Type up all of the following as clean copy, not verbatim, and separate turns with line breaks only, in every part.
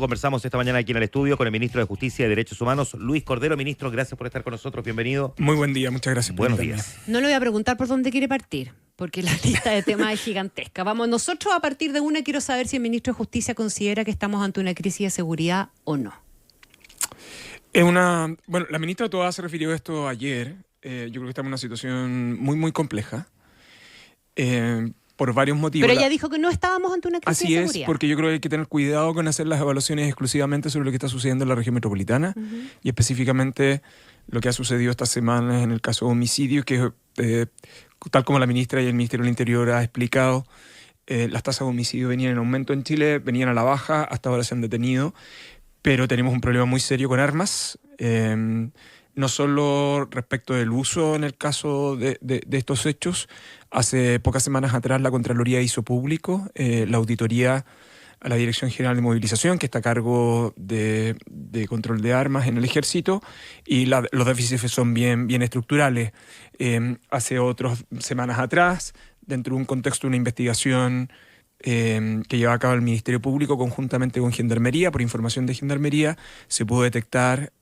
Conversamos esta mañana aquí en el estudio con el ministro de Justicia y Derechos Humanos, Luis Cordero. Ministro, gracias por estar con nosotros. Bienvenido.
Muy buen día, muchas gracias.
Buenos días.
No le voy a preguntar por dónde quiere partir, porque la lista de temas es gigantesca. Vamos, nosotros a partir de una quiero saber si el ministro de Justicia considera que estamos ante una crisis de seguridad o no.
Bueno, la ministra Toá se refirió a esto ayer. Yo creo que estamos en una situación muy compleja. Por varios motivos.
Pero ella dijo que no estábamos ante una crisis de seguridad.
Así es, porque yo creo que hay que tener cuidado con hacer las evaluaciones exclusivamente sobre lo que está sucediendo en la región metropolitana y específicamente lo que ha sucedido estas semanas en el caso de homicidio, que tal como la ministra y el Ministerio del Interior ha explicado, las tasas de homicidio venían en aumento en Chile, venían a la baja, hasta ahora se han detenido, pero tenemos un problema muy serio con armas. No solo respecto del uso en el caso de estos hechos. Hace pocas semanas atrás la Contraloría hizo público la auditoría a la Dirección General de Movilización, que está a cargo de control de armas en el Ejército, y los déficits son bien estructurales. Hace otras semanas atrás, dentro de un contexto de una investigación que lleva a cabo el Ministerio Público conjuntamente con Gendarmería, por información de Gendarmería, se pudo detectar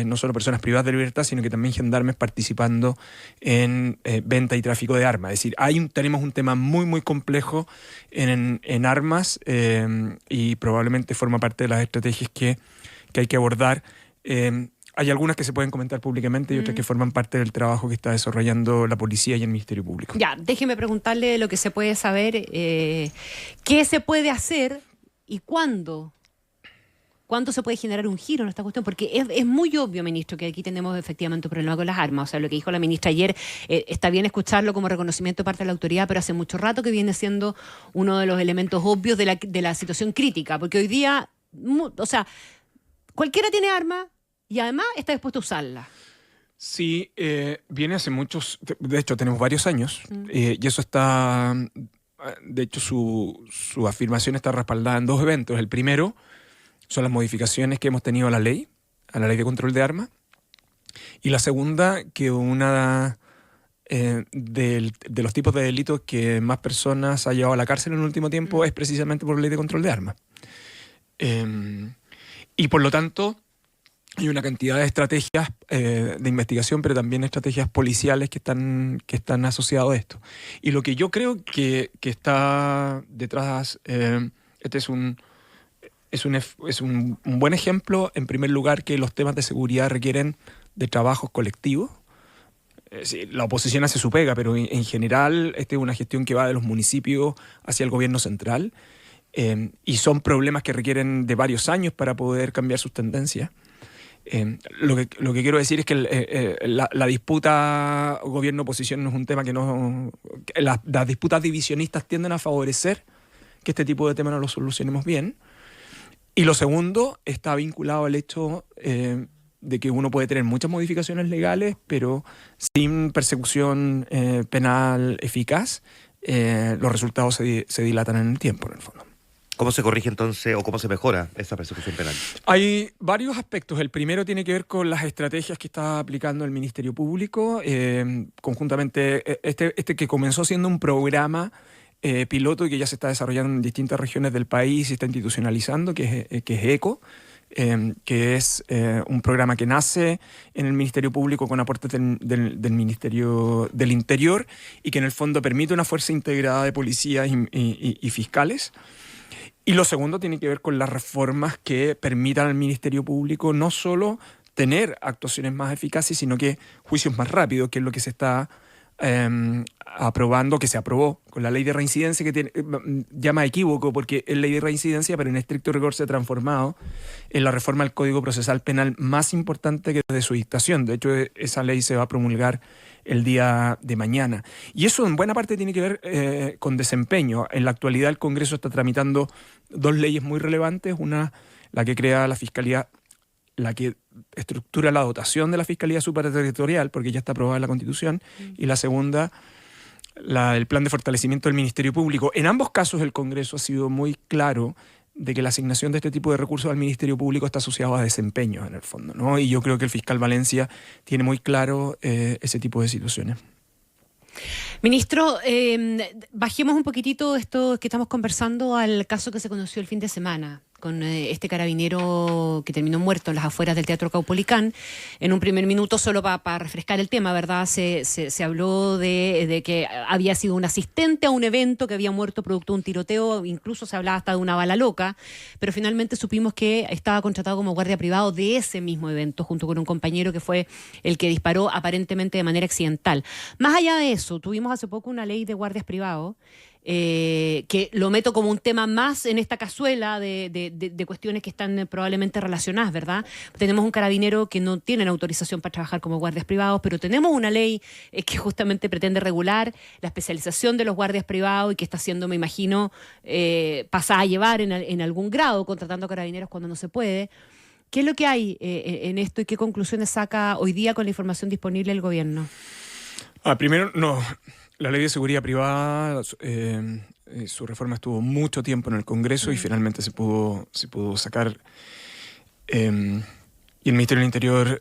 no solo personas privadas de libertad, sino que también gendarmes participando en venta y tráfico de armas. Es decir, tenemos un tema muy complejo en armas y probablemente forma parte de las estrategias que hay que abordar. Hay algunas que se pueden comentar públicamente y otras que forman parte del trabajo que está desarrollando la policía y el Ministerio Público.
Ya, déjeme preguntarle lo que se puede saber, qué se puede hacer y cuándo se puede generar un giro en esta cuestión, porque es muy obvio, ministro, que aquí tenemos efectivamente un problema con las armas. O sea, lo que dijo la ministra ayer, está bien escucharlo como reconocimiento de parte de la autoridad, pero hace mucho rato que viene siendo uno de los elementos obvios de la situación crítica, porque hoy día, o sea, cualquiera tiene armas, y además está dispuesto a usarla.
Sí, viene hace muchos, de hecho tenemos varios años, y eso está, de hecho su afirmación está respaldada en dos eventos. El primero son las modificaciones que hemos tenido a la ley de control de armas, y la segunda, que una de los tipos de delitos que más personas ha llevado a la cárcel en el último tiempo es precisamente por la ley de control de armas. Y por lo tanto, hay una cantidad de estrategias de investigación, pero también estrategias policiales que están asociadas a esto. Y lo que yo creo que está detrás, este es un buen ejemplo, en primer lugar, que los temas de seguridad requieren de trabajos colectivos. La oposición hace su pega, pero en general esta es una gestión que va de los municipios hacia el gobierno central, y son problemas que requieren de varios años para poder cambiar sus tendencias. Lo que quiero decir es que la disputa gobierno-oposición no es un tema que no... Las disputas divisionistas tienden a favorecer que este tipo de temas no los solucionemos bien. Y lo segundo está vinculado al hecho de que uno puede tener muchas modificaciones legales, pero sin persecución penal eficaz, los resultados se dilatan en el tiempo, en el fondo.
¿Cómo se corrige entonces o cómo se mejora esa persecución penal?
Hay varios aspectos. El primero tiene que ver con las estrategias que está aplicando el Ministerio Público. Conjuntamente, este que comenzó siendo un programa piloto y que ya se está desarrollando en distintas regiones del país y se está institucionalizando, que es ECO, que es un programa que nace en el Ministerio Público con aportes del Ministerio del Interior y que en el fondo permite una fuerza integrada de policías y fiscales. Y lo segundo tiene que ver con las reformas que permitan al Ministerio Público no solo tener actuaciones más eficaces, sino que juicios más rápidos, que es lo que se está aprobando, que se aprobó con la ley de reincidencia, que llama equívoco porque es ley de reincidencia, pero en estricto rigor se ha transformado en la reforma del Código Procesal Penal más importante que desde su dictación. De hecho, esa ley se va a promulgar el día de mañana. Y eso en buena parte tiene que ver con desempeño. En la actualidad el Congreso está tramitando dos leyes muy relevantes. Una, la que crea la Fiscalía, la que estructura la dotación de la Fiscalía Superterritorial, porque ya está aprobada en la Constitución, y la segunda, el plan de fortalecimiento del Ministerio Público. En ambos casos el Congreso ha sido muy claro de que la asignación de este tipo de recursos al Ministerio Público está asociado a desempeño en el fondo, ¿no? Y yo creo que el fiscal Valencia tiene muy claro ese tipo de situaciones.
Ministro, bajemos un poquitito esto que estamos conversando al caso que se conoció el fin de semana, con este carabinero que terminó muerto en las afueras del Teatro Caupolicán. En un primer minuto, solo para refrescar el tema, ¿verdad? Se habló de que había sido un asistente a un evento que había muerto producto de un tiroteo, incluso se hablaba hasta de una bala loca, pero finalmente supimos que estaba contratado como guardia privado de ese mismo evento, junto con un compañero que fue el que disparó aparentemente de manera accidental. Más allá de eso, tuvimos hace poco una ley de guardias privados, que lo meto como un tema más en esta cazuela de cuestiones que están probablemente relacionadas, ¿verdad? Tenemos un carabinero que no tiene autorización para trabajar como guardias privados, pero tenemos una ley que justamente pretende regular la especialización de los guardias privados y que está siendo, me imagino, pasada a llevar en algún grado, contratando carabineros cuando no se puede. ¿Qué es lo que hay en esto y qué conclusiones saca hoy día con la información disponible el gobierno?
Primero, no. La ley de seguridad privada, su reforma estuvo mucho tiempo en el Congreso y finalmente se pudo sacar. Y el Ministerio del Interior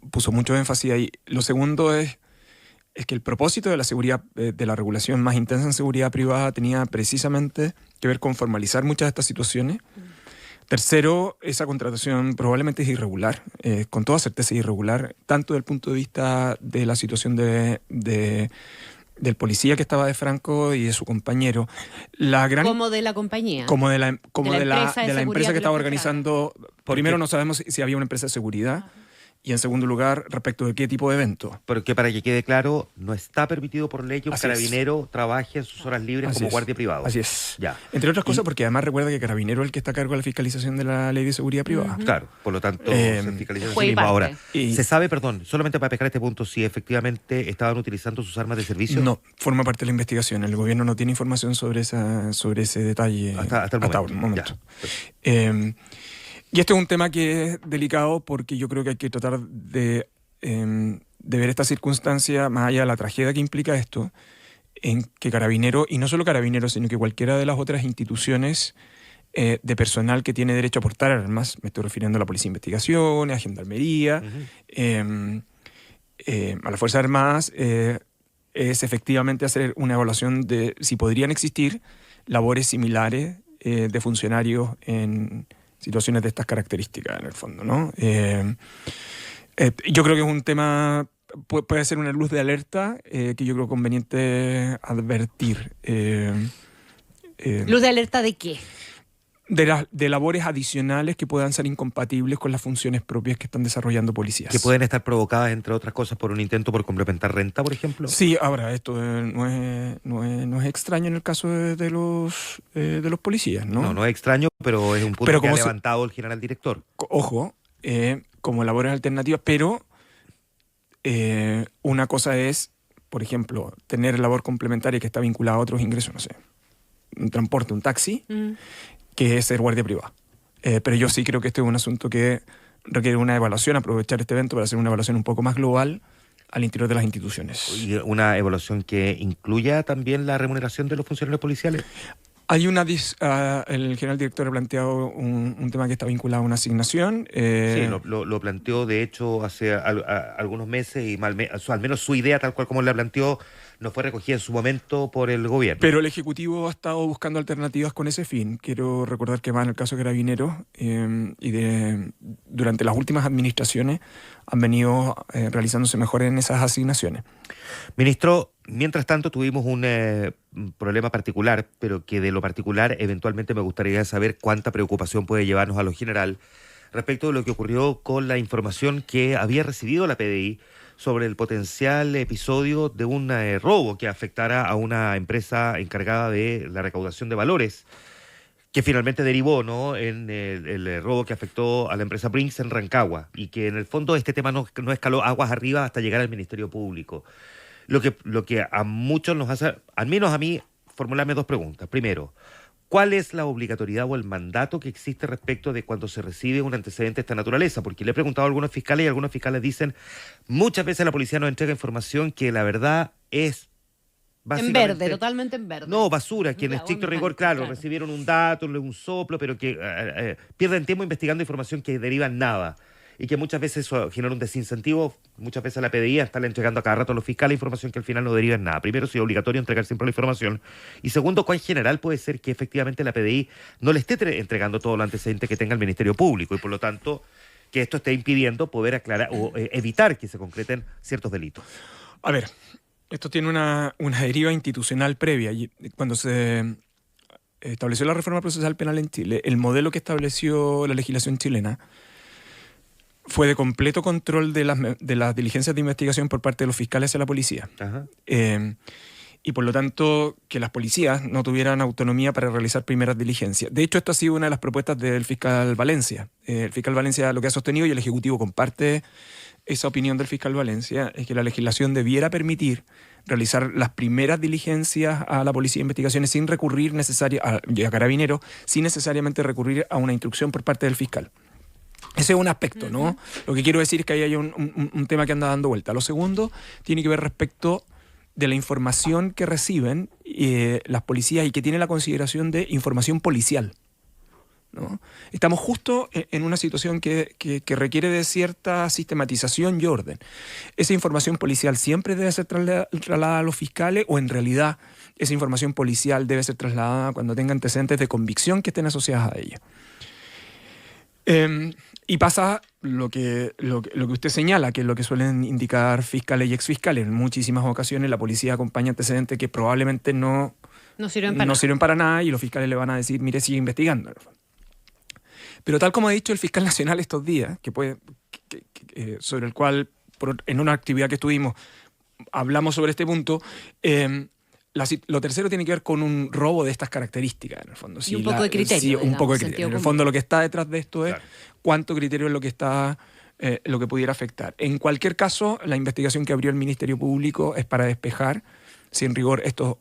puso mucho énfasis ahí. Lo segundo es que el propósito de la seguridad, de la regulación más intensa en seguridad privada tenía precisamente que ver con formalizar muchas de estas situaciones. Tercero, esa contratación probablemente es irregular, con toda certeza es irregular, tanto desde el punto de vista de la situación del policía que estaba de Franco y de su compañero.
Como de la compañía.
Como de la empresa que estaba organizando.
¿Por
Primero
qué?
no sabemos si había una empresa de seguridad. Y en segundo lugar, respecto de qué tipo de evento.
Porque para que quede claro, no está permitido por ley que un
Así
carabinero trabaje en sus horas libres
Así
como
es.
guardia privado.
Así es.
Ya.
Entre otras cosas, porque además recuerda que Carabinero es el que está a cargo de la fiscalización de la ley de seguridad privada.
Claro, por lo tanto, se fiscaliza a sí
Fue
mismo.
parte.
Ahora,
Y-
¿se sabe, perdón, solamente para pescar este punto, si efectivamente estaban utilizando sus armas de servicio?
No, forma parte de la investigación. El gobierno no tiene información sobre ese detalle
Hasta el momento. Ya.
Y este es un tema que es delicado porque yo creo que hay que tratar de ver esta circunstancia, más allá de la tragedia que implica esto, en que Carabinero, y no solo Carabinero, sino que cualquiera de las otras instituciones de personal que tiene derecho a portar armas, me estoy refiriendo a la Policía de Investigaciones, a Gendarmería, a las Fuerzas Armadas, es efectivamente hacer una evaluación de si podrían existir labores similares de funcionarios en situaciones de estas características, en el fondo, ¿no? Yo creo que es un tema, puede ser una luz de alerta que yo creo conveniente advertir.
¿Luz de alerta de qué?
De labores adicionales que puedan ser incompatibles con las funciones propias que están desarrollando policías.
Que pueden estar provocadas, entre otras cosas, por un intento por complementar renta, por ejemplo.
Sí, ahora, esto no es extraño en el caso de los policías, ¿no?
No es extraño, pero es un punto
Pero
que ha
como
levantado el general director.
Ojo, como labores alternativas, pero una cosa es, por ejemplo, tener labor complementaria que está vinculada a otros ingresos, no sé, un transporte, un taxi, que es ser guardia privada. Pero yo sí creo que este es un asunto que requiere una evaluación, aprovechar este evento para hacer una evaluación un poco más global al interior de las instituciones.
Y una evaluación que incluya también la remuneración de los funcionarios policiales.
Hay el general director ha planteado un tema que está vinculado a una asignación.
Sí, lo planteó de hecho hace algunos meses y al menos su idea tal cual como la planteó no fue recogida en su momento por el gobierno.
Pero el Ejecutivo ha estado buscando alternativas con ese fin. Quiero recordar que más en el caso de Carabineros durante las últimas administraciones han venido realizándose mejoras en esas asignaciones.
Ministro, mientras tanto tuvimos un problema particular, pero que de lo particular eventualmente me gustaría saber cuánta preocupación puede llevarnos a lo general respecto de lo que ocurrió con la información que había recibido la PDI sobre el potencial episodio de un robo que afectara a una empresa encargada de la recaudación de valores, que finalmente derivó, ¿no?, en el robo que afectó a la empresa Brinks en Rancagua, y que en el fondo este tema no escaló aguas arriba hasta llegar al Ministerio Público. Lo que a muchos nos hace, al menos a mí, formularme dos preguntas. Primero, ¿cuál es la obligatoriedad o el mandato que existe respecto de cuando se recibe un antecedente de esta naturaleza? Porque le he preguntado a algunos fiscales y algunos fiscales dicen, muchas veces la policía nos entrega información que la verdad es básicamente...
En verde, totalmente en verde.
No, basura, que en
Ya,
estricto
bueno,
rigor, claro, recibieron un dato, un soplo, pero que pierden tiempo investigando información que deriva en nada. y que muchas veces eso genera un desincentivo, muchas veces la PDI a estarle entregando a cada rato a los fiscales información que al final no deriva en nada. Primero, si es obligatorio entregar siempre la información, y segundo, cuán general puede ser que efectivamente la PDI no le esté entregando todo los antecedentes que tenga el Ministerio Público, y por lo tanto que esto esté impidiendo poder aclarar o evitar que se concreten ciertos delitos.
A ver, esto tiene una deriva institucional previa. Cuando se estableció la reforma procesal penal en Chile, el modelo que estableció la legislación chilena fue de completo control de las diligencias de investigación por parte de los fiscales hacia la policía.
Ajá.
Y por lo tanto que las policías no tuvieran autonomía para realizar primeras diligencias. De hecho, esto ha sido una de las propuestas del fiscal Valencia. El fiscal Valencia lo que ha sostenido, y el Ejecutivo comparte esa opinión del fiscal Valencia, es que la legislación debiera permitir realizar las primeras diligencias a la policía de investigaciones sin recurrir a Carabineros, sin necesariamente recurrir a una instrucción por parte del fiscal. Ese es un aspecto, ¿no? Lo que quiero decir es que ahí hay un tema que anda dando vuelta. Lo segundo tiene que ver respecto de la información que reciben las policías y que tiene la consideración de información policial, ¿no? Estamos justo en una situación que requiere de cierta sistematización y orden. ¿Esa información policial siempre debe ser trasladada a los fiscales, o en realidad esa información policial debe ser trasladada cuando tenga antecedentes de convicción que estén asociadas a ella? Y pasa lo que usted señala, que es lo que suelen indicar fiscales y exfiscales. En muchísimas ocasiones la policía acompaña antecedentes que probablemente no sirven para nada, y los fiscales le van a decir, mire, sigue investigando. Pero tal como ha dicho el fiscal nacional estos días, sobre el cual en una actividad que estuvimos hablamos sobre este punto, lo tercero tiene que ver con un robo de estas características, en el fondo.
Y un poco de criterio.
Sí, un poco de criterio. En el fondo, lo que está detrás de esto es
Claro.
cuánto criterio es lo que está, lo que pudiera afectar. En cualquier caso, la investigación que abrió el Ministerio Público es para despejar si en rigor estos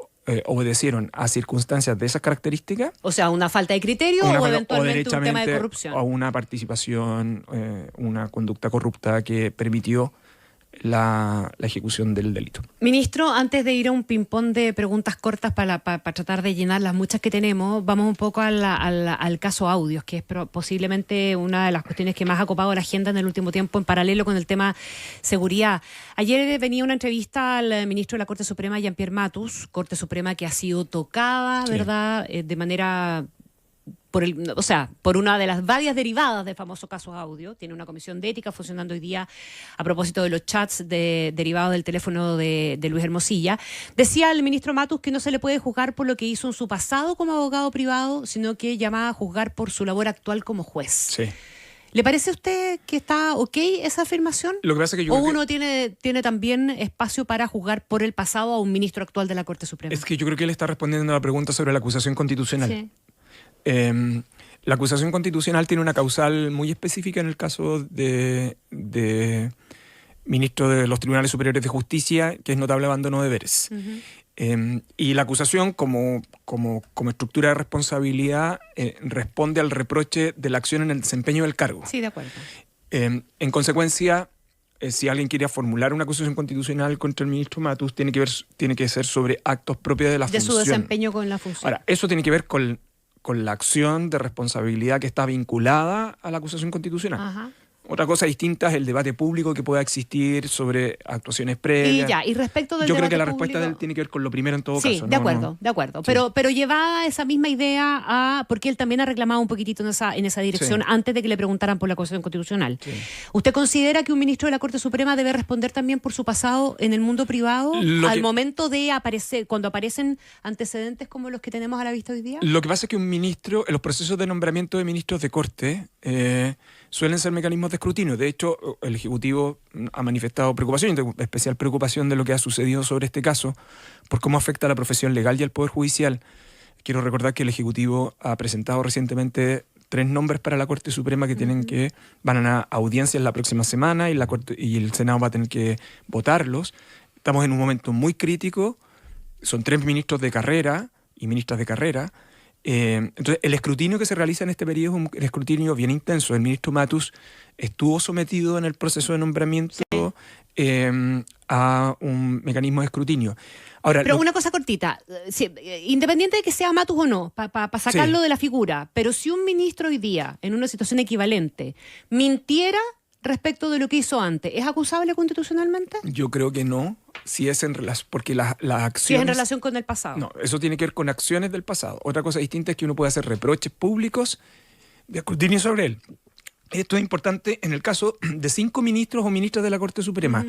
obedecieron a circunstancias de esas características.
O sea, una falta de criterio o eventualmente un tema de corrupción.
O una participación, una conducta corrupta que permitió la ejecución del delito.
Ministro, antes de ir a un ping-pong de preguntas cortas para tratar de llenar las muchas que tenemos, vamos un poco al caso Audios, que es posiblemente una de las cuestiones que más ha copado la agenda en el último tiempo, en paralelo con el tema seguridad. Ayer venía una entrevista al ministro de la Corte Suprema, Jean-Pierre Matus, Corte Suprema que ha sido tocada,
Sí,
¿verdad?, de manera... por una de las varias derivadas del famoso caso Audio. Tiene una comisión de ética funcionando hoy día a propósito de los chats derivados del teléfono de Luis Hermosilla. Decía el ministro Matus que no se le puede juzgar por lo que hizo en su pasado como abogado privado, sino que llamaba a juzgar por su labor actual como juez.
Sí.
¿Le parece a usted que está ok esa afirmación?
Lo que pasa es que yo
¿O
creo
uno tiene también espacio para juzgar por el pasado a un ministro actual de la Corte Suprema?
Es que yo creo que él está respondiendo a la pregunta sobre la acusación constitucional.
Sí.
La acusación constitucional tiene una causal muy específica en el caso de ministro de los Tribunales Superiores de Justicia, que es notable abandono de deberes. Y la acusación, como estructura de responsabilidad, responde al reproche de la acción en el desempeño del cargo.
Sí, de acuerdo.
En consecuencia, si alguien quiere formular una acusación constitucional contra el ministro Matus, tiene que ser sobre actos propios de la función.
De su desempeño con la función.
Ahora, eso tiene que ver con la acción de responsabilidad que está vinculada a la acusación constitucional.
Ajá.
Otra cosa distinta es el debate público que pueda existir sobre actuaciones previas.
Y respecto del
Yo creo
debate
que la
público,
respuesta de él tiene que ver con lo primero en todo
sí,
caso.
de acuerdo, de acuerdo.
Sí.
Pero llevada esa misma idea a... Porque él también ha reclamado un poquitito en esa dirección
Sí.
antes de que le preguntaran por la acusación constitucional.
Sí.
¿Usted considera que un ministro de la Corte Suprema debe responder también por su pasado en el mundo privado al momento de aparecer, cuando aparecen antecedentes como los que tenemos a la vista hoy día?
Lo que pasa es que un ministro, en los procesos de nombramiento de ministros de corte, suelen ser mecanismos de escrutinio. De hecho, el Ejecutivo ha manifestado preocupación, especial preocupación de lo que ha sucedido sobre este caso, por cómo afecta a la profesión legal y al Poder Judicial. Quiero recordar que el Ejecutivo ha presentado recientemente 3 nombres para la Corte Suprema que van a audiencias la próxima semana, y el Senado va a tener que votarlos. Estamos en un momento muy crítico. Son 3 ministros de carrera y ministras de carrera. Entonces, el escrutinio que se realiza en este periodo es un escrutinio bien intenso. El ministro Matus estuvo sometido en el proceso de nombramiento a un mecanismo de escrutinio. Ahora,
Pero una cosa cortita, independiente de que sea Matus o no, para sacarlo de la figura, pero si un ministro hoy día, en una situación equivalente, mintiera respecto de lo que hizo antes, ¿es acusable constitucionalmente?
Yo creo que no, si es en relación, porque las acciones...
Si es en relación con el pasado.
No, eso tiene que ver con acciones del pasado. Otra cosa distinta es que uno puede hacer reproches públicos de escrutinio sobre él. Esto es importante en el caso de 5 ministros o ministras de la Corte Suprema.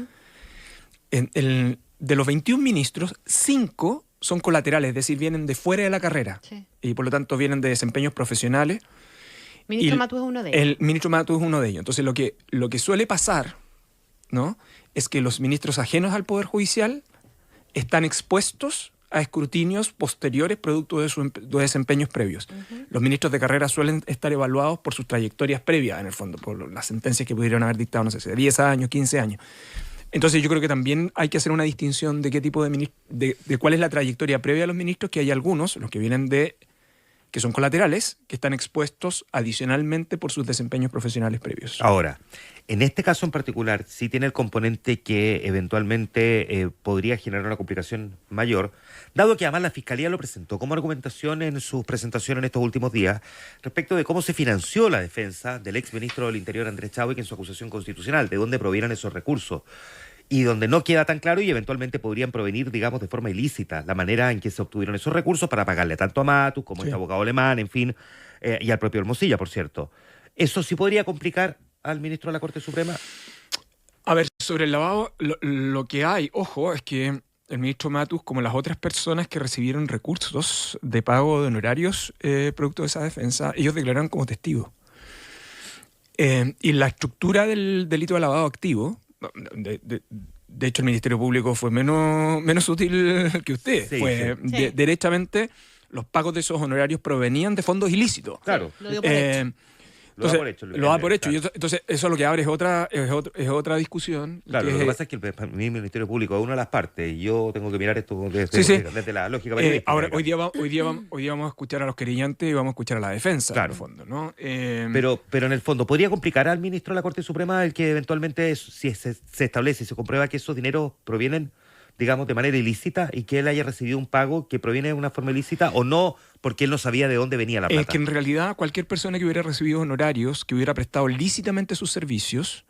De los 21 ministros, 5 son colaterales, es decir, vienen de fuera de la carrera.
Sí.
Y por lo tanto vienen de desempeños profesionales.
Ministro Matus es uno de ellos.
El ministro Matus es uno de ellos. Entonces lo que suele pasar, ¿no?, es que los ministros ajenos al Poder Judicial están expuestos a escrutinios posteriores producto de sus desempeños previos. Los ministros de carrera suelen estar evaluados por sus trayectorias previas, en el fondo, por las sentencias que pudieron haber dictado, no sé, de 10 años, 15 años. Entonces yo creo que también hay que hacer una distinción de qué tipo de cuál es la trayectoria previa a los ministros, que hay algunos, los que vienen que son colaterales, que están expuestos adicionalmente por sus desempeños profesionales previos.
Ahora, en este caso en particular, sí tiene el componente que eventualmente podría generar una complicación mayor, dado que además la Fiscalía lo presentó como argumentación en su presentación en estos últimos días, respecto de cómo se financió la defensa del exministro del Interior, Andrés Chadwick, en su acusación constitucional, de dónde provienen esos recursos. Y donde no queda tan claro y eventualmente podrían provenir, digamos, de forma ilícita, la manera en que se obtuvieron esos recursos para pagarle tanto a Matus como a este abogado alemán, en fin, y al propio Hermosilla, por cierto. ¿Eso sí podría complicar al ministro de la Corte Suprema?
A ver, sobre el lavado, lo que hay, ojo, es que el ministro Matus, como las otras personas que recibieron recursos de pago de honorarios producto de esa defensa, ellos declararon como testigos. Y la estructura del delito de lavado activo, de hecho el Ministerio Público fue menos sutil que usted.
Sí,
fue
sí.
Derechamente los pagos de esos honorarios provenían de fondos ilícitos.
Claro.
Lo dio por hecho.
Lo da por hecho.
Lo da por hecho.
Claro.
Y entonces, eso lo que abre es otra discusión.
Claro, lo que pasa es que el Ministerio Público es una de las partes y yo tengo que mirar esto desde la lógica periodística.
Ahora, hoy día vamos a escuchar a los querellantes y vamos a escuchar a la defensa,
claro,
en el fondo, ¿no?
Pero en el fondo, ¿podría complicar al ministro de la Corte Suprema el que eventualmente, si se establece y se comprueba que esos dineros provienen, digamos, de manera ilícita y que él haya recibido un pago que proviene de una forma ilícita o no, porque él no sabía de dónde venía la plata?
Es que en realidad cualquier persona que hubiera recibido honorarios, que hubiera prestado lícitamente sus servicios,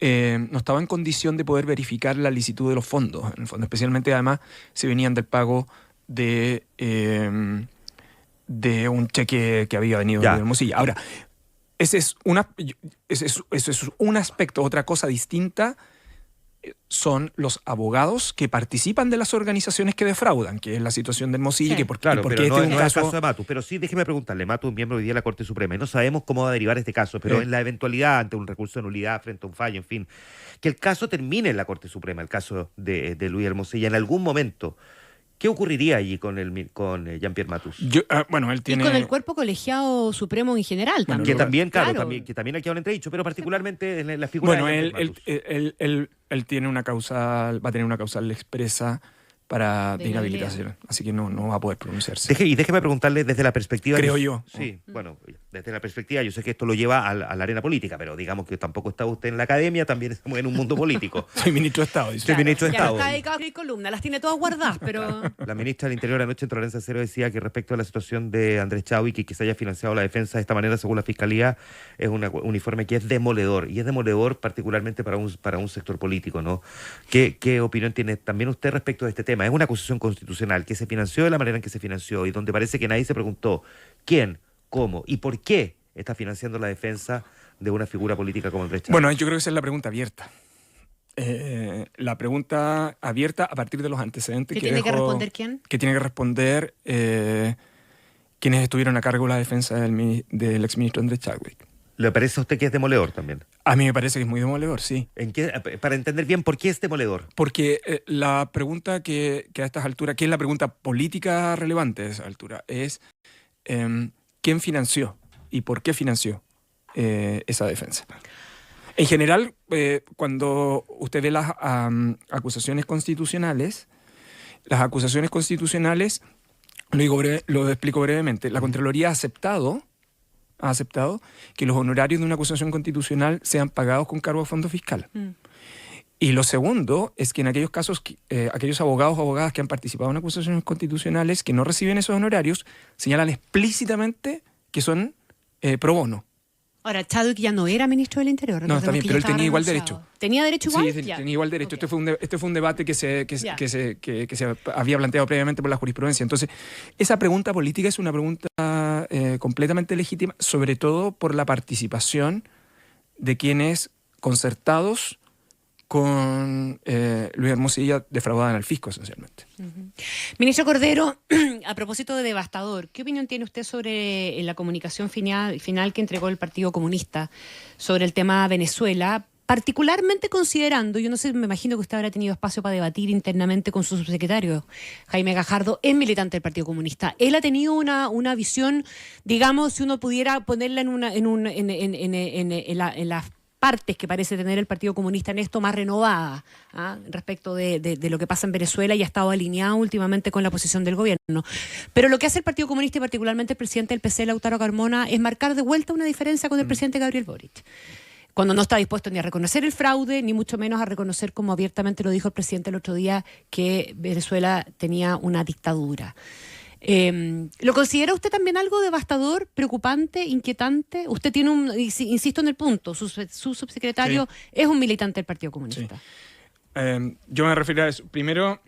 no estaba en condición de poder verificar la licitud de los fondos, en el fondo, especialmente además si venían del pago de un cheque que había venido de Hermosilla. Ahora, ese es un aspecto. Otra cosa distinta son los abogados que participan de las organizaciones que defraudan, que es la situación de Hermosilla.
Sí.
Claro, pero
este
no
es
es
un
el
caso...
caso de Matus. Pero sí, déjeme preguntarle, Matus es miembro hoy día de la Corte Suprema y no sabemos cómo va a derivar este caso, pero en la eventualidad, ante un recurso de nulidad frente a un fallo, en fin, que el caso termine en la Corte Suprema, el caso de Luis Hermosilla, en algún momento, ¿qué ocurriría allí con Jean-Pierre Matus?
Bueno, él tiene...
Y con el cuerpo colegiado supremo en general también.
Que también, claro,
Claro.
que también ha quedado en entredicho, pero particularmente en la figura
Bueno,
de Jean-Pierre Matus.
él tiene una causal, va a tener una causal expresa de inhabilitación, así que no va a poder pronunciarse.
Déjeme preguntarle desde la perspectiva...
Creo yo.
Sí, bueno, desde la perspectiva, yo sé que esto lo lleva a la arena política, pero digamos que tampoco está usted en la academia, también estamos en un mundo político.
Soy ministro de Estado, dice.
Soy ministro de
Ya no
Estado.
está dedicado a escribir columnas, las tiene todas guardadas, pero...
La ministra del Interior anoche en Tolerancia Cero decía que respecto a la situación de Andrés Chadwick y que se haya financiado la defensa de esta manera, según la Fiscalía, es un informe que es demoledor, y es demoledor particularmente para un sector político, ¿no? ¿Qué opinión tiene también usted respecto de este tema? Es una acusación constitucional que se financió de la manera en que se financió y donde parece que nadie se preguntó quién, cómo y por qué está financiando la defensa de una figura política como Andrés Chadwick.
Bueno, yo creo que esa es la pregunta abierta. La pregunta abierta a partir de los antecedentes
¿Qué
que
tiene que
dejó-
responder quién?
Que tiene que responder quienes estuvieron a cargo de la defensa del exministro Andrés Chadwick.
¿Le parece a usted que es demoledor también?
A mí me parece que es muy demoledor, sí.
Para entender bien por qué es demoledor.
Porque la pregunta que a estas alturas, que es la pregunta política relevante a esa altura, es ¿quién financió y por qué financió esa defensa? En general, cuando usted ve las acusaciones constitucionales, lo explico brevemente, la Contraloría ha aceptado que los honorarios de una acusación constitucional sean pagados con cargo a fondo fiscal. Y lo segundo es que en aquellos casos, aquellos abogados o abogadas que han participado en acusaciones constitucionales que no reciben esos honorarios, señalan explícitamente que son pro bono.
Ahora, Chadwick ya no era ministro del Interior.
No, está bien, pero él tenía igual
renunciado.
derecho.
¿Tenía derecho igual?
Sí,
Ya.
tenía igual derecho.
Ok.
Este fue un debate que se
Ya.
había planteado previamente por la jurisprudencia. Entonces, esa pregunta política es una pregunta completamente legítima, sobre todo por la participación de quienes concertados con Luis Hermosilla defraudaban al fisco, esencialmente.
Ministro Cordero, a propósito de devastador, ¿qué opinión tiene usted sobre la comunicación final que entregó el Partido Comunista sobre el tema Venezuela? Particularmente considerando, yo no sé, me imagino que usted habrá tenido espacio para debatir internamente con su subsecretario, Jaime Gajardo, es militante del Partido Comunista. Él ha tenido una visión, digamos, si uno pudiera ponerla en las partes que parece tener el Partido Comunista en esto, más renovada respecto de lo que pasa en Venezuela, y ha estado alineado últimamente con la posición del gobierno. Pero lo que hace el Partido Comunista y particularmente el presidente del PC, Lautaro Carmona, es marcar de vuelta una diferencia con el presidente Gabriel Boric, cuando no está dispuesto ni a reconocer el fraude, ni mucho menos a reconocer, como abiertamente lo dijo el presidente el otro día, que Venezuela tenía una dictadura. ¿Lo considera usted también algo devastador, preocupante, inquietante? Usted tiene insisto en el punto, su subsecretario es un militante del Partido Comunista.
Sí. Yo me refiero a eso. Primero,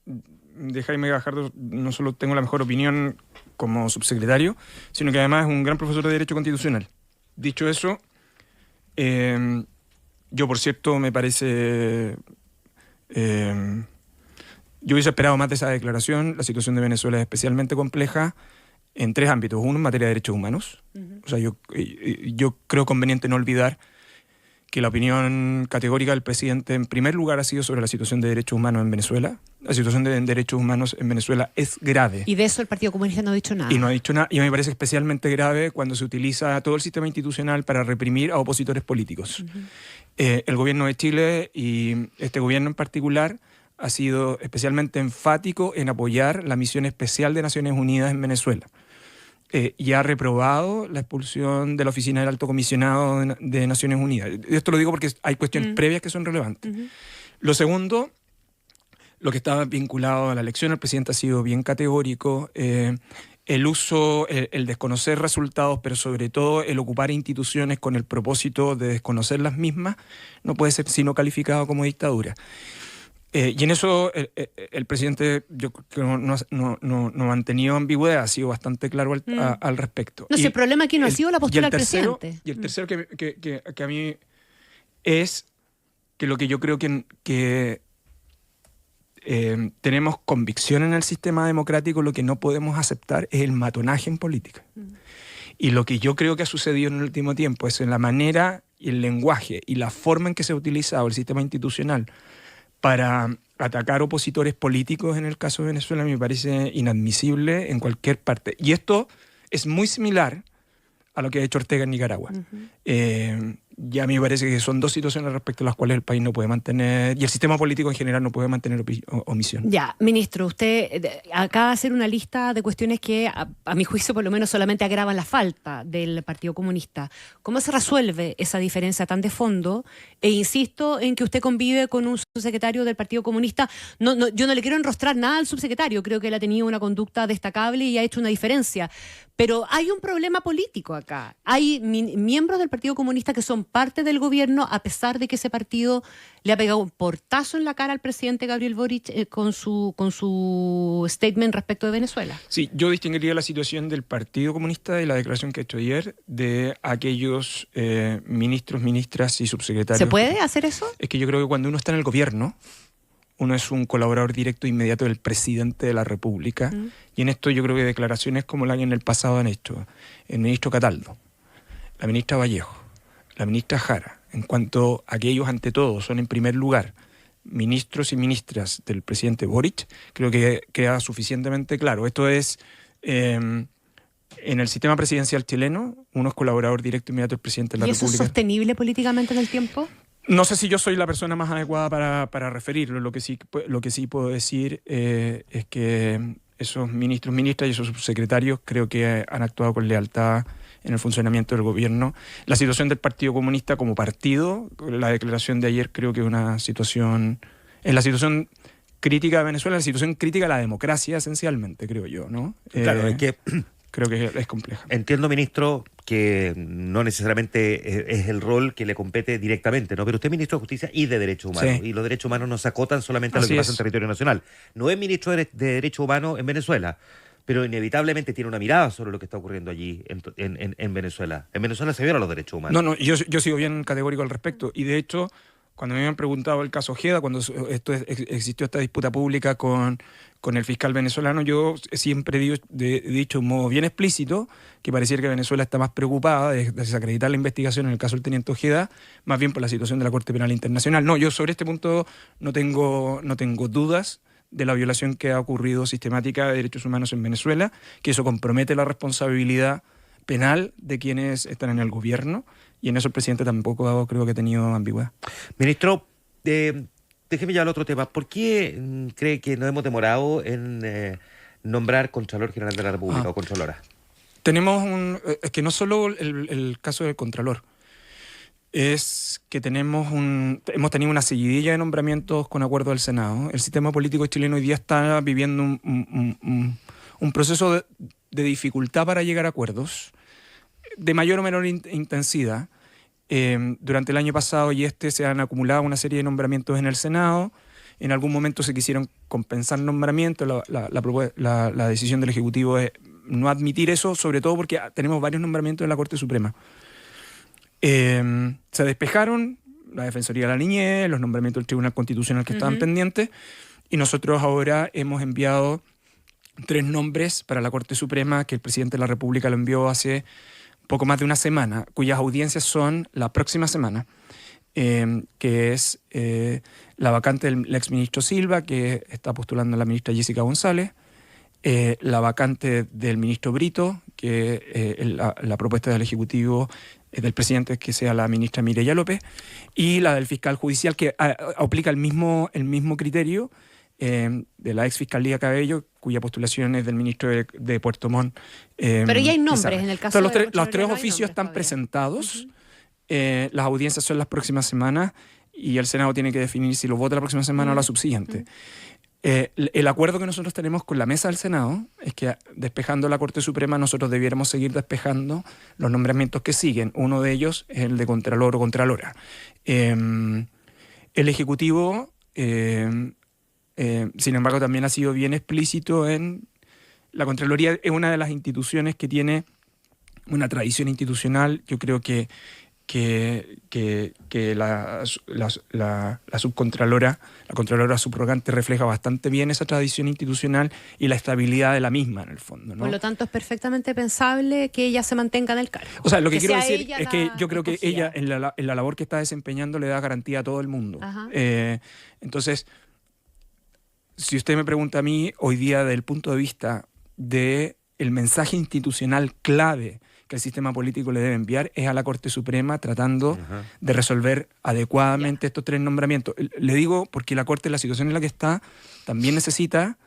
de Jaime Gajardo no solo tengo la mejor opinión como subsecretario, sino que además es un gran profesor de Derecho Constitucional. Dicho eso, yo, por cierto, me parece... yo hubiese esperado más de esa declaración. La situación de Venezuela es especialmente compleja en tres ámbitos. Uno, en materia de derechos humanos. O sea, yo creo conveniente no olvidar que la opinión categórica del presidente, en primer lugar, ha sido sobre la situación de derechos humanos en Venezuela. La situación de derechos humanos en Venezuela es grave.
Y de eso el Partido Comunista no ha dicho nada.
Y no ha dicho nada. Y me parece especialmente grave cuando se utiliza todo el sistema institucional para reprimir a opositores políticos. El gobierno de Chile, y este gobierno en particular, ha sido especialmente enfático en apoyar la misión especial de Naciones Unidas en Venezuela. Y ha reprobado la expulsión de la oficina del Alto Comisionado de Naciones Unidas. Esto lo digo porque hay cuestiones previas que son relevantes. Lo segundo, lo que estaba vinculado a la elección, el presidente ha sido bien categórico. El uso, el desconocer resultados, pero sobre todo el ocupar instituciones con el propósito de desconocer las mismas, no puede ser sino calificado como dictadura. Y en eso el presidente, yo creo, no ha tenido ambigüedad, ha sido bastante claro al respecto.
No sé, el problema aquí no ha sido la postura del
tercero,
presidente.
Y el tercero que a mí es que lo que yo creo que tenemos convicción en el sistema democrático, lo que no podemos aceptar es el matonaje en política. Y lo que yo creo que ha sucedido en el último tiempo es en la manera y el lenguaje y la forma en que se ha utilizado el sistema institucional para atacar opositores políticos en el caso de Venezuela me parece inadmisible en cualquier parte. Y esto es muy similar a lo que ha hecho Ortega en Nicaragua. Ya a mí me parece que son dos situaciones respecto a las cuales el país no puede mantener, y el sistema político en general no puede mantener omisión.
Ya, ministro, usted acaba de hacer una lista de cuestiones que, a mi juicio, por lo menos solamente agravan la falta del Partido Comunista. ¿Cómo se resuelve esa diferencia tan de fondo? E insisto en que usted convive con un subsecretario del Partido Comunista. Yo no le quiero enrostrar nada al subsecretario, creo que él ha tenido una conducta destacable y ha hecho una diferencia. Pero hay un problema político acá. Hay miembros del Partido Comunista que son parte del gobierno, a pesar de que ese partido le ha pegado un portazo en la cara al presidente Gabriel Boric con su statement respecto de Venezuela.
Sí, yo distinguiría la situación del Partido Comunista de la declaración que ha hecho ayer de aquellos ministros, ministras y subsecretarios.
¿Se puede hacer eso?
Es que yo creo que cuando uno está en el gobierno, uno es un colaborador directo e inmediato del presidente de la República. Y en esto yo creo que declaraciones como la que en el pasado han hecho el ministro Cataldo, la ministra Vallejo, la ministra Jara, en cuanto a que ellos ante todo son en primer lugar ministros y ministras del presidente Boric, creo que queda suficientemente claro. Esto es, en el sistema presidencial chileno, uno es colaborador directo e inmediato del presidente de la República.
¿Y eso es sostenible políticamente en el tiempo?
No sé si yo soy la persona más adecuada para referirlo. Lo que sí puedo decir es que esos ministros, ministras y esos subsecretarios creo que han actuado con lealtad en el funcionamiento del gobierno. La situación del Partido Comunista como partido, la declaración de ayer creo que es una situación... Es la situación crítica de Venezuela, la situación crítica de la democracia esencialmente, creo yo, ¿no?
Claro, es que...
Creo que es compleja.
Entiendo, ministro, que no necesariamente es el rol que le compete directamente, ¿no? Pero usted es ministro de Justicia y de Derechos Humanos,
Sí.
y los derechos humanos no se acotan solamente a lo
Así
que pasa en
es.
territorio nacional. No es ministro de Derechos Humanos en Venezuela, pero inevitablemente tiene una mirada sobre lo que está ocurriendo allí en Venezuela. En Venezuela se violan los derechos humanos.
No, yo sigo bien categórico al respecto. Y de hecho, cuando me habían preguntado el caso Ojeda, cuando existió esta disputa pública con el fiscal venezolano, yo siempre he dicho de un modo bien explícito que pareciera que Venezuela está más preocupada de desacreditar la investigación en el caso del teniente Ojeda, más bien por la situación de la Corte Penal Internacional. No, yo sobre este punto no tengo dudas de la violación que ha ocurrido sistemática de derechos humanos en Venezuela, que eso compromete la responsabilidad penal de quienes están en el gobierno, y en eso el presidente tampoco creo que ha tenido ambigüedad.
Ministro, déjeme ya al otro tema. ¿Por qué cree que nos hemos demorado en nombrar Contralor General de la República o Contralora?
Tenemos es que no solo el caso del Contralor, es que hemos tenido una seguidilla de nombramientos con acuerdo del Senado. El sistema político chileno hoy día está viviendo un proceso de dificultad para llegar a acuerdos, de mayor o menor intensidad. Durante el año pasado y se han acumulado una serie de nombramientos en el Senado. En algún momento se quisieron compensar nombramientos. La decisión del Ejecutivo es no admitir eso, sobre todo porque tenemos varios nombramientos en la Corte Suprema. Se despejaron la Defensoría de la Niñez, los nombramientos del Tribunal Constitucional que estaban pendientes, y nosotros ahora hemos enviado 3 nombres para la Corte Suprema que el presidente de la República lo envió hace poco más de una semana, cuyas audiencias son la próxima semana, que es la vacante del exministro Silva, que está postulando la ministra Jessica González, la vacante del ministro Brito, que la propuesta del Ejecutivo del presidente es que sea la ministra Mireya López, y la del fiscal judicial, que aplica el mismo criterio de la ex Fiscalía Cabello, cuya postulación es del ministro de Puerto Montt.
Pero ya hay nombres en el caso
Entonces,
de
los 3
no hay
oficios
nombres
están
todavía.
presentados, las audiencias son las próximas semanas y el Senado tiene que definir si lo vota la próxima semana o la subsiguiente. El acuerdo que nosotros tenemos con la mesa del Senado es que, despejando la Corte Suprema, nosotros debiéramos seguir despejando los nombramientos que siguen. Uno de ellos es el de Contralor o Contralora. El Ejecutivo, sin embargo, también ha sido bien explícito en... La Contraloría es una de las instituciones que tiene una tradición institucional. Yo creo que la subcontralora, la Contralora subrogante, refleja bastante bien esa tradición institucional y la estabilidad de la misma, en el fondo, ¿no?
Por lo tanto, es perfectamente pensable que ella se mantenga en el cargo.
O sea, lo que quiero
sea
decir
ella
es que
la
yo creo que
escogida.
ella, en la labor que está desempeñando, le da garantía a todo el mundo.
Ajá.
Entonces, si usted me pregunta a mí, hoy día, desde el punto de vista del mensaje institucional clave que el sistema político le debe enviar, es a la Corte Suprema tratando de resolver adecuadamente estos 3 nombramientos. Le digo porque la Corte, en la situación en la que está, también necesita...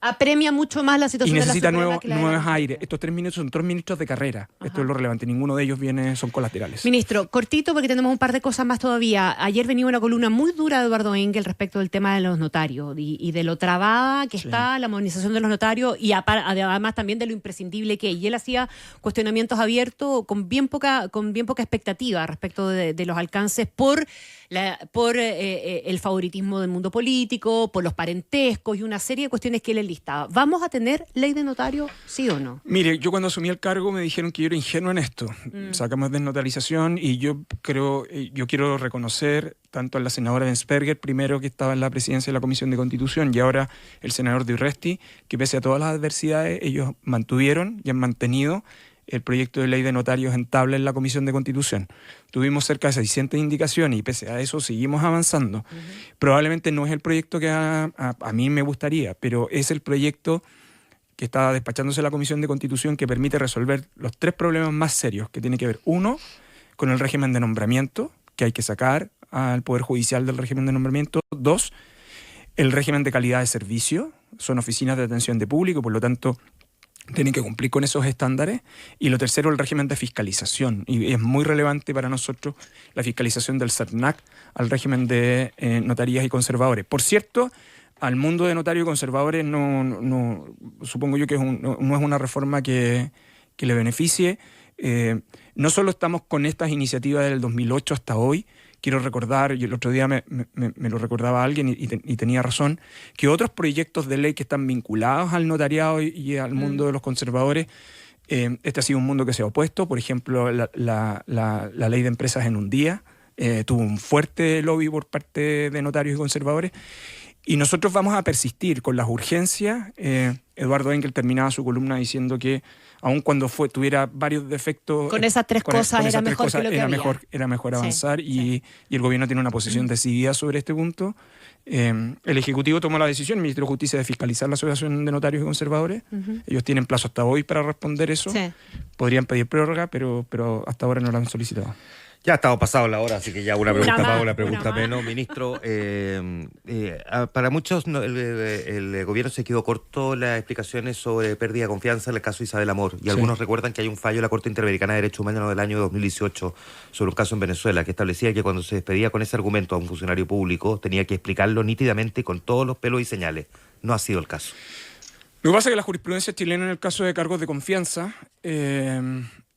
Apremia mucho más la
y
situación
necesita
de la Suprema que la de la
nuevos
Corte.
aires. Estos 3 ministros son 3 ministros de carrera. Esto es lo relevante. Ninguno de ellos son colaterales.
Ministro, cortito porque tenemos un par de cosas más todavía. Ayer venía una columna muy dura de Eduardo Engel respecto del tema de los notarios y de lo trabada que está la modernización de los notarios y además también de lo imprescindible que es. Y él hacía cuestionamientos abiertos con bien poca expectativa respecto de los alcances por el favoritismo del mundo político, por los parentescos y una serie de cuestiones que él enlistaba. ¿Vamos a tener ley de notario, sí o no?
Mire, yo cuando asumí el cargo me dijeron que yo era ingenuo en esto. Sacamos desnotarización y yo quiero reconocer tanto a la senadora Bensperger, primero que estaba en la presidencia de la Comisión de Constitución, y ahora el senador de Urresti, que pese a todas las adversidades, ellos mantuvieron y han mantenido el proyecto de ley de notarios en tabla en la Comisión de Constitución. Tuvimos cerca de 600 indicaciones y pese a eso seguimos avanzando. Probablemente no es el proyecto que a mí me gustaría, pero es el proyecto que está despachándose la Comisión de Constitución que permite resolver los 3 problemas más serios que tiene que ver, 1, con el régimen de nombramiento, que hay que sacar al Poder Judicial del régimen de nombramiento. 2, el régimen de calidad de servicio. Son oficinas de atención de público, por lo tanto tienen que cumplir con esos estándares. Y lo tercero, el régimen de fiscalización. Y es muy relevante para nosotros la fiscalización del CERNAC al régimen de notarías y conservadores. Por cierto, al mundo de notarios y conservadores no supongo yo que no es una reforma que le beneficie. no solo estamos con estas iniciativas del 2008 hasta hoy. Quiero recordar, y el otro día me lo recordaba alguien y tenía razón, que otros proyectos de ley que están vinculados al notariado y al mundo de los conservadores, este ha sido un mundo que se ha opuesto. Por ejemplo, la ley de empresas en un día tuvo un fuerte lobby por parte de notarios y conservadores. Y nosotros vamos a persistir con las urgencias. Eduardo Engel terminaba su columna diciendo que aun cuando tuviera varios defectos...
Con esas tres cosas era mejor que lo que había.
Era mejor avanzar,
Sí,
y el gobierno tiene una posición decidida sobre este punto. El Ejecutivo tomó la decisión, el Ministro de Justicia, de fiscalizar la Asociación de Notarios y Conservadores. Ellos tienen plazo hasta hoy para responder eso.
Sí.
Podrían pedir prórroga, pero hasta ahora no la han solicitado.
Ya estamos pasados la hora, así que ya una pregunta más, una pregunta
más.
menos. Ministro, para muchos el gobierno se quedó corto en las explicaciones sobre pérdida de confianza en el caso de Isabel Amor. Y algunos recuerdan que hay un fallo de la Corte Interamericana de Derechos Humanos del año 2018 sobre un caso en Venezuela que establecía que cuando se despedía con ese argumento a un funcionario público tenía que explicarlo nítidamente con todos los pelos y señales. No ha sido el caso.
Lo que pasa es que la jurisprudencia chilena en el caso de cargos de confianza...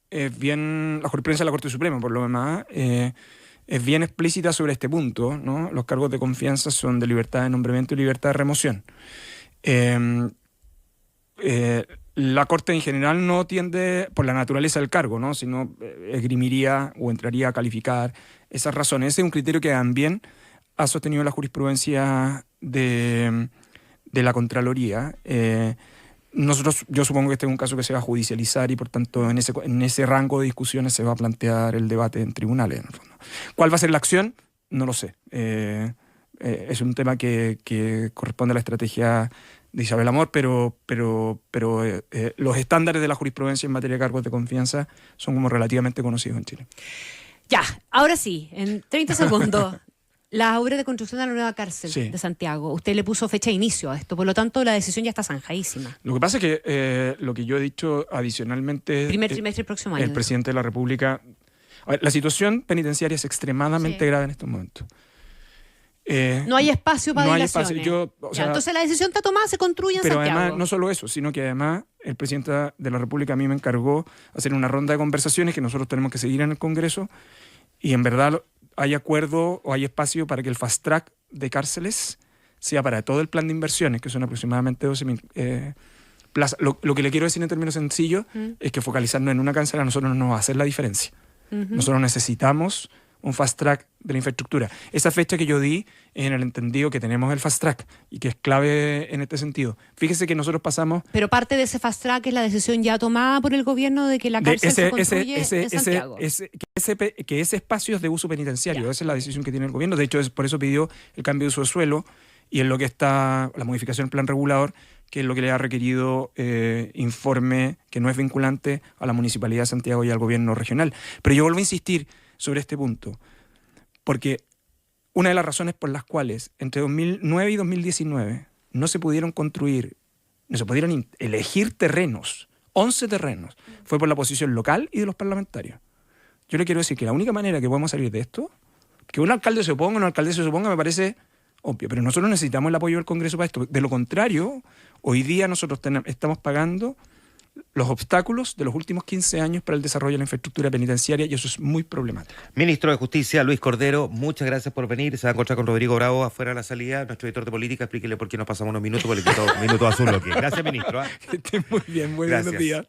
es bien, la jurisprudencia de la Corte Suprema, por lo demás, es bien explícita sobre este punto, ¿no? Los cargos de confianza son de libertad de nombramiento y libertad de remoción. La Corte en general no tiende, por la naturaleza del cargo, ¿no? Sino esgrimiría o entraría a calificar esas razones. Ese es un criterio que también ha sostenido la jurisprudencia de la Contraloría. Yo supongo que este es un caso que se va a judicializar y por tanto en ese rango de discusiones se va a plantear el debate en tribunales, en el fondo. ¿Cuál va a ser la acción? No lo sé. Es un tema que corresponde a la estrategia de Isabel Amor, pero los estándares de la jurisprudencia en materia de cargos de confianza son como relativamente conocidos en Chile.
Ya, ahora sí, en 30 segundos. La obra de construcción de la nueva cárcel de Santiago, usted le puso fecha de inicio a esto, por lo tanto la decisión ya está zanjadísima.
Lo que pasa es que lo que yo he dicho adicionalmente...
Primer trimestre del próximo año.
El presidente de la República... A ver, la situación penitenciaria es extremadamente grave en estos momentos.
No hay espacio para dilaciones.
Entonces
la decisión está tomada, se construye en
Santiago.
Santiago.
Además, no solo eso, sino que además el presidente de la República a mí me encargó hacer una ronda de conversaciones que nosotros tenemos que seguir en el Congreso, y en verdad... hay acuerdo o hay espacio para que el fast track de cárceles sea para todo el plan de inversiones, que son aproximadamente 12.000 plazas. Lo que le quiero decir en términos sencillos es que focalizarnos en una cárcel a nosotros no nos va a hacer la diferencia. Nosotros necesitamos un fast track de la infraestructura. Esa fecha que yo di en el entendido que tenemos el fast track y que es clave en este sentido. Fíjese que nosotros pasamos...
Pero parte de ese fast track es la decisión ya tomada por el gobierno de que la cárcel se construye en Santiago.
Que ese espacio es de uso penitenciario. Esa es la decisión que tiene el gobierno. De hecho, por eso pidió el cambio de uso de suelo y en lo que está la modificación del plan regulador, que es lo que le ha requerido informe que no es vinculante a la Municipalidad de Santiago y al gobierno regional. Pero yo vuelvo a insistir sobre este punto, porque una de las razones por las cuales entre 2009 y 2019 no se pudieron elegir terrenos, 11 terrenos, fue por la posición local y de los parlamentarios. Yo le quiero decir que la única manera que podemos salir de esto, que un alcalde se oponga o una alcaldesa se oponga, me parece obvio, pero nosotros necesitamos el apoyo del Congreso para esto. De lo contrario, hoy día nosotros estamos pagando los obstáculos de los últimos 15 años para el desarrollo de la infraestructura penitenciaria, y eso es muy problemático.
Ministro de Justicia, Luis Cordero, muchas gracias por venir. Se va a encontrar con Rodrigo Bravo afuera de la salida, nuestro editor de política. Explíquele por qué nos pasamos unos minutos, porque le quito minutos a su bloque. Gracias, ministro.
Que esté muy bien, muy buenos días.